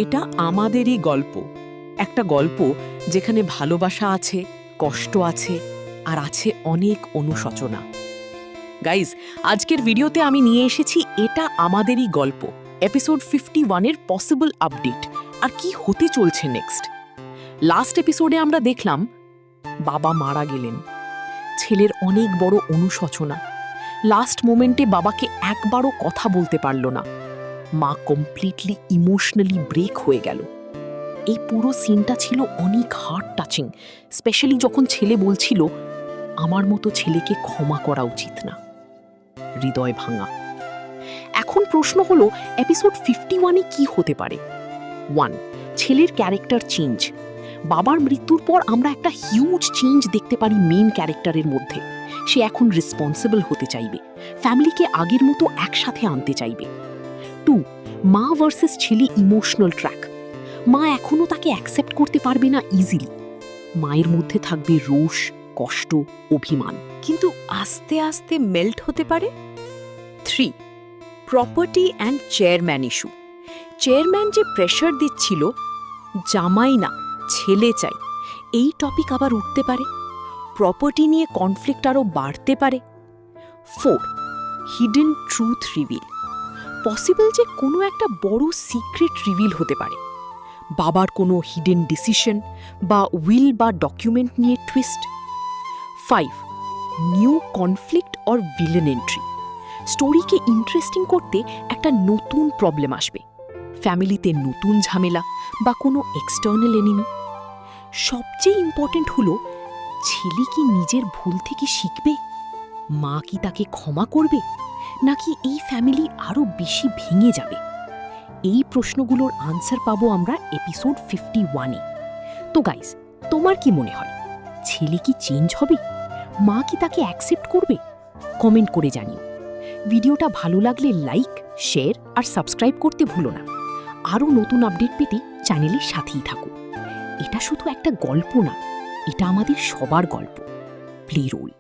এটা আমাদেরই গল্প, একটা গল্প যেখানে ভালোবাসা আছে, কষ্ট আছে, আর আছে অনেক অনুশোচনা। গাইজ, আজকের ভিডিওতে আমি নিয়ে এসেছি এটা আমাদেরই গল্প, এপিসোড 51-এর পসিবল আপডেট আর কি হতে চলছে নেক্সট। লাস্ট এপিসোডে আমরা দেখলাম বাবা মারা গেলেন, ছেলের অনেক বড় অনুশোচনা। লাস্ট মোমেন্টে বাবাকে একবারও কথা বলতে পারল না, মা কমপ্লিটলি ইমোশনালি ব্রেক হয়ে গেল। এই পুরো সিনটা ছিল অনেক হার্ট টাচিং, স্পেশালি যখন ছেলে বলছিল আমার মতো ছেলেকে ক্ষমা করা উচিত না। হৃদয় ভাঙা। এখন প্রশ্ন হলো এপিসোড 51-এ কি হতে পারে। 1. ছেলের ক্যারেক্টার চেঞ্জ। বাবার মৃত্যুর পর আমরা একটা হিউজ চেঞ্জ দেখতে পারি মেইন ক্যারেক্টারের মধ্যে। সে এখন রেসপন্সিবল হতে চাইবে, ফ্যামিলিকে আগের মতো একসাথে আনতে চাইবে। 2. মা ভার্সেস ছেলে ইমোশনাল ট্র্যাক। মা এখনও তাকে অ্যাকসেপ্ট করতে পারবে না ইজিলি। মায়ের মধ্যে থাকবে রোষ, কষ্ট, অভিমান, কিন্তু আস্তে আস্তে মেল্ট হতে পারে। 3. Property and chairman issue. Chairman যে প্রেশার দিচ্ছিল জামাই না ছেলে চাই, এই টপিক আবার উঠতে পারে। প্রপার্টি নিয়ে কনফ্লিক্ট আরও বাড়তে পারে। 4. Hidden truth reveal. পসিবল যে কোনো একটা বড় সিক্রেট রিভিল হতে পারে। বাবার কোনো হিডেন ডিসিশন বা উইল বা ডকুমেন্ট নিয়ে twist. 5. New conflict or villain entry. স্টোরিকে ইন্টারেস্টিং করতে একটা নতুন প্রবলেম আসবে, ফ্যামিলিতে নতুন ঝামেলা বা কোনো এক্সটার্নাল এনিমি। সবচেয়ে ইম্পর্টেন্ট হলো ছেলে কি নিজের ভুল থেকে শিখবে, মা কি তাকে ক্ষমা করবে, নাকি এই ফ্যামিলি আরও বেশি ভেঙে যাবে। এই প্রশ্নগুলোর আনসার পাবো আমরা এপিসোড 51-এ। তো গাইস, তোমার কি মনে হয় ছেলে কি চেঞ্জ হবে, মা কি তাকে অ্যাকসেপ্ট করবে? কমেন্ট করে জানিও। ভিডিওটা ভালো লাগলে লাইক, শেয়ার আর সাবস্ক্রাইব করতে ভুলো না। আরও নতুন আপডেট পেতে চ্যানেলের সাথেই থাকো। এটা শুধু একটা গল্প না, এটা আমাদের সবার গল্প। Play role.